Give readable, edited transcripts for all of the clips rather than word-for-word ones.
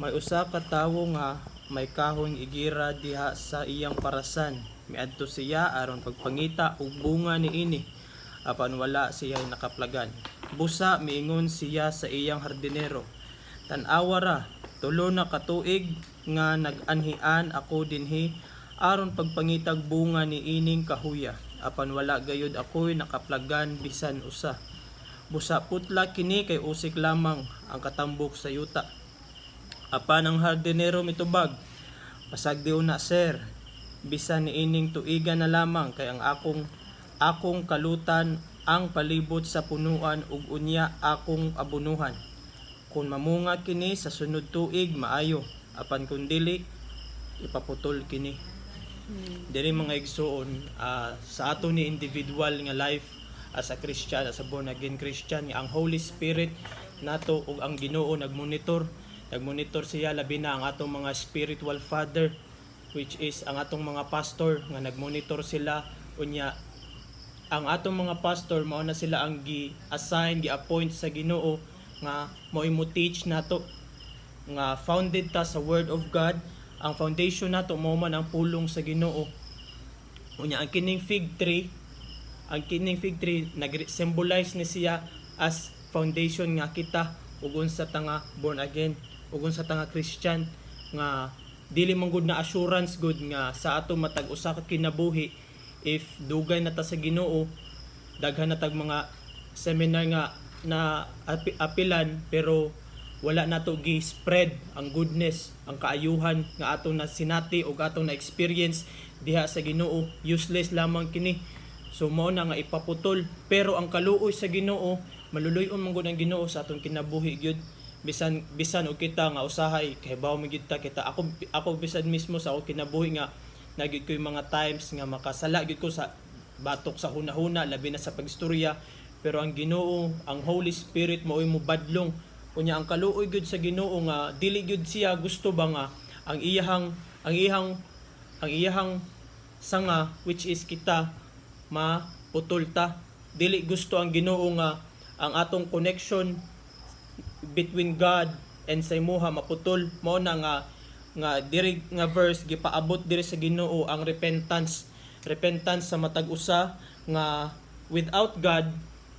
May usa ka tawo nga may kahoy igira diha sa iyang parasan. Miadto siya aron pagpangita og bunga niini. Apan wala siya nakaplagan. Busa miingon siya sa iyang hardinero, "Tan-awa ra, tulo na ka tuig nga nag-anhian ako dinhi aron pagpangitag bunga niining kahuya. Apan wala gayud ako'y nakaplagan bisan usa. Busa putla kini kay usik lamang ang katambok sa yuta." Apan ang hardinero mitubag, "Pasagdi una sir, bisan niining tuigan na lamang kay ang akong kalutan ang palibot sa punuan ug unya akong abunuhan. Kung mamunga kini sa sunod tuig maayo, apan kung dili ipaputol kini." Diri mga igsoon, sa ato ni individual nga life as a Christian, as a born again Christian, nga ang Holy Spirit nato ug ang Ginoo nagmonitor siya, labi na ang atong mga spiritual father, which is ang atong mga pastor nga nagmonitor sila. Unya ang atong mga pastor mao na sila ang gi-assign, gi-appoint sa Ginoo nga mao mo teach nato, nga founded ta sa Word of God. Ang foundation nato mao man ang pulong sa Ginoo. Unya ang kining fig tree nag-symbolize ni siya as foundation nga kita ug unsa ta nga born again, ug unsa ta nga Christian, nga dili man gud na assurance gud nga sa ato matag usa ka kinabuhi if dugay na ta sa Ginoo, daghan na tag mga seminar nga na apilan pero wala nato gi-spread ang goodness, ang kaayuhan nga ato na sinati ug ato na experience diha sa Ginoo, useless lamang kini. So mao na nga ipaputol, pero ang kaluoy sa Ginoo, maluluyon man gud ang Ginoo sa atong kinabuhi gyud. Bisan og kita nga usahay kay bawo mi gyud ta kita, ako bisan mismo sa ako kinabuhi nga nagid koy mga times nga makasala gyud ko sa batok sa hunahuna, labi na sa pagstorya, pero ang Ginoo, ang Holy Spirit mao'y mo badlong. Unya ang kaluoy gyud sa Ginoo nga dili gyud siya gusto ba nga ang iyahang sanga, which is kita, maputol ta. Dili gusto ang Ginoo nga ang atong connection between God and sa imuha maputol. Mao na nga diri nga verse gipaabot diri sa Ginoo ang repentance sa matag usa nga without God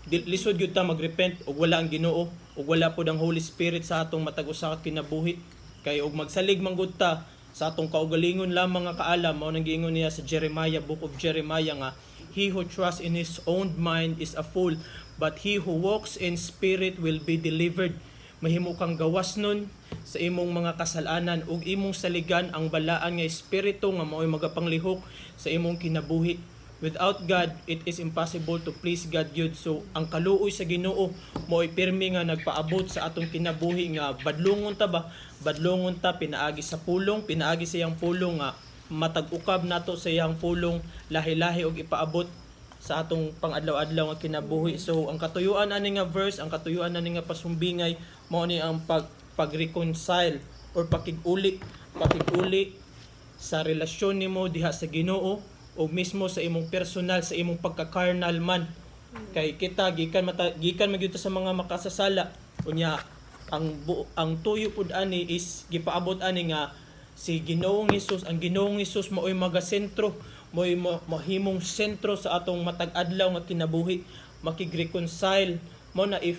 lisod gyud ta magrepent ug wala ang Ginoo ug wala pod ang Holy Spirit sa atong matag usa ka kinabuhi. Kay ug magsalig man gud ta sa atong kaugalingon lamang nga kaalam, mao nang giingon niya sa Book of Jeremiah nga, "He who trusts in his own mind is a fool, but he who walks in spirit will be delivered." Mahimo kang gawas nun sa imong mga kasalanan ug imong saligan ang balaan nga espiritu nga mao'y magapanglihok sa imong kinabuhi. Without God, it is impossible to please God yun. So, ang kaluoy sa Ginoo mo'y pirmi nga nagpaabot sa atong kinabuhi nga badlongon ta, pinaagi sa iyang pulong nga matag-ukab nato sa iyang pulong, lahi-lahi og ipaabot sa atong pang-adlaw-adlaw nga kinabuhi. So, ang katuyuan ani nga verse, ang katuyuan ani nga pasumbingay, mao ni ang pag-reconcile or pakig-uli sa relasyon nimo diha sa Ginoo o mismo sa imong personal, sa imong pagka-carnal man. Kay kita gikan magyud sa mga makasasala. Unya ang tuyo pud ani is gipaabot ani nga si Ginoong Hesus, ang Ginoong Hesus mao'y magasentro, mo'y mahimong sentro sa atong matag adlaw nga kinabuhi, makig-reconcile mo na if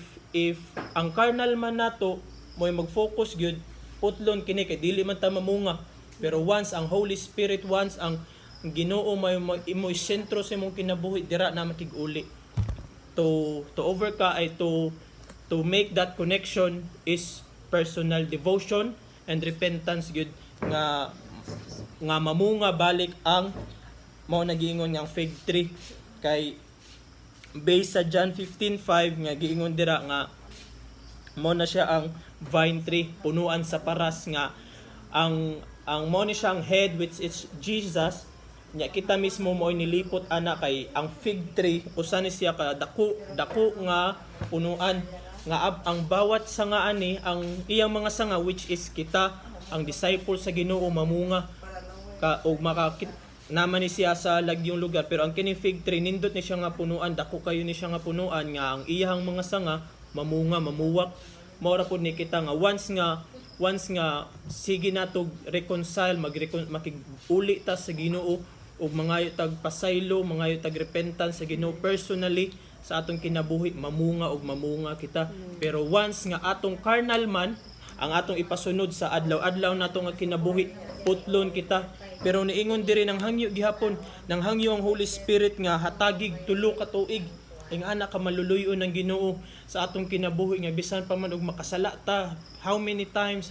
ang carnal man nato mo'y mag-focus gyud putlon kini kay dili man ta mamunga. Pero once ang Holy Spirit, once ang Ginoo may imo'y sentro sa imong kinabuhi, dira na makig-uli. To make that connection is personal devotion and repentance gyud nga mamunga balik ang mao nagiingon nga fig tree. Kay based sa John 15:5 nga giingon dira nga mao na siya ang vine tree, punuan sa paras, nga ang mao ni siyang head, which is Jesus. Nya kita mismo mo'y nilipot ana kay ang fig tree usa ni siya ka dako nga punuan nga ang bawat sanga ani, ang iyang mga sanga, which is kita ang disciple sa Ginoo, mamunga ka og makakit naman ni siya sa lagyong lugar. Pero ang kini fig tree nindot ni siya nga punuan, dako kayo ni siya nga punuan nga ang iyang mga sanga mamunga, mamuwak. Mao ra pud ni kita nga once nga once nga sige nato reconcile, makig-uli ta sa Ginoo ug mangayo tag pasaylo, mangayo tag repentance sa Ginoo personally sa atong kinabuhi, mamunga ug mamunga kita. Pero once nga atong carnal man ang atong ipasunod sa adlaw-adlaw nato nga kinabuhi, putlon kita. Pero niingon diri nang hangyo gihapon, nang hangyo ang Holy Spirit nga hatagig tulo ka tuig. Ing anak ka maluluyon ng Ginoo sa atong kinabuhi nga bisan pa man og makasala ta how many times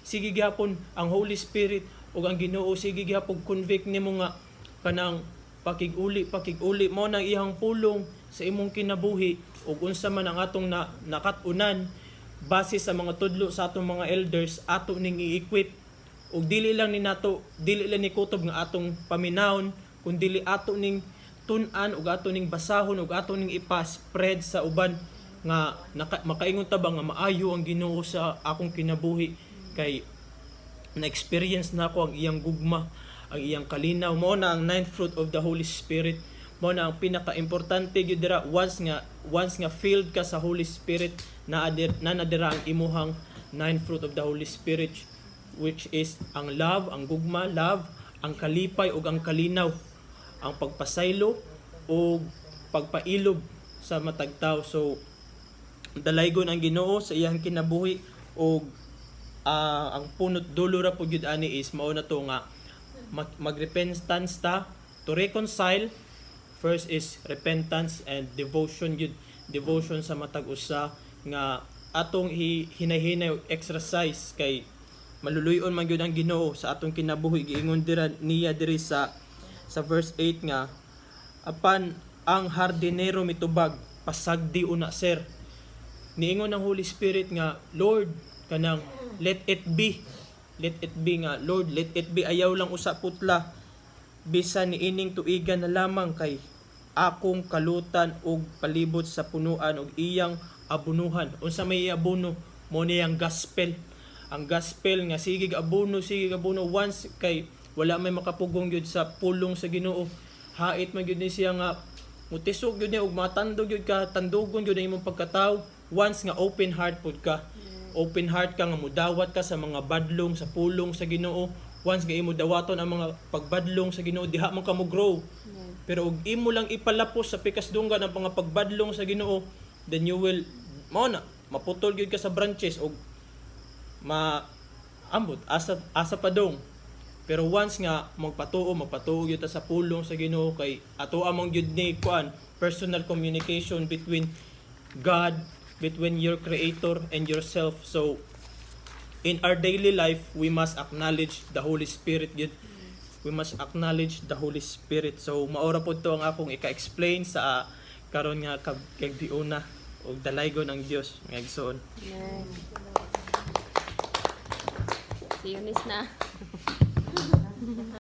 sige gihapon ang Holy Spirit ug ang Ginoo sige gihapon convict nimo nga kanang pakig-uli mo nang iyang pulong sa imong kinabuhi ug unsa man ang atong nakatunan base sa mga tudlo sa atong mga elders ato ning i-equip ug dili lang ni kutob nga atong paminawon kundi ato ning tun-an ug ato ning basahon ug ato ning ipa-spread sa uban nga makaingon ta ba nga maayo ang Ginoo sa akong kinabuhi kay na-experience na ko ang iyang gugma, ang iyang kalinaw. Mao na ang ninth fruit of the Holy Spirit. Mao na ang pinaka-importante gyud dira once nga filled ka sa Holy Spirit na nadira ang imuhang ninth fruit of the Holy Spirit, which is ang love, ang gugma, ang kalipay ug ang kalinaw, ang pagpasaylo o pagpailob sa matag tawo. So dalaygon ang Ginoo sa iyang kinabuhi ug ang punot dulo ra pud gyud ani is mao na to nga magrepentance ta to reconcile. First is repentance and devotion gyud, devotion sa matag usa nga atong hinahinay exercise kay maluluyon man gyud ang Ginoo sa atong kinabuhi. Giingon niya diri sa verse 8 nga apan ang hardinero mitubag pasagdi una sir. Niingon ng Holy Spirit nga Lord kanang let it be nga Lord, let it be, ayaw lang usa putla bisan niining tuigan na lamang kay akong kalutan og palibot sa punuan og iyang abunuhan. Unsa may iabuno mo niyang gospel, ang gospel nga sige abuno once kay wala may makapugong gyud sa pulong sa Ginoo. Hait man gyud ni siya nga mutisog gyud ni og matandog gyud ka, tandugon gyud ang imong pagkatawo once nga open heart pud ka. Open heart ka nga mudawat ka sa mga badlong sa pulong sa Ginoo. Once nga imo dawaton ang mga pagbadlong sa Ginoo, diha man ka mo grow. Pero ug imo lang ipalapos sa pikasdunggan ang mga pagbadlong sa Ginoo, then you will maputol gyud ka sa branches og maambot asa padong. Pero once nga magpatuo gyud ta sa pulong sa Ginoo kay ato among gyud ni personal communication between God, between your creator and yourself. So in our daily life we must acknowledge the Holy Spirit gyud. We must acknowledge the Holy Spirit. So maora pod to ang akong ika-explain sa karon nga kagdiuna og dalaygon ang Dios nga igsoon. Yes. Si Eunice na.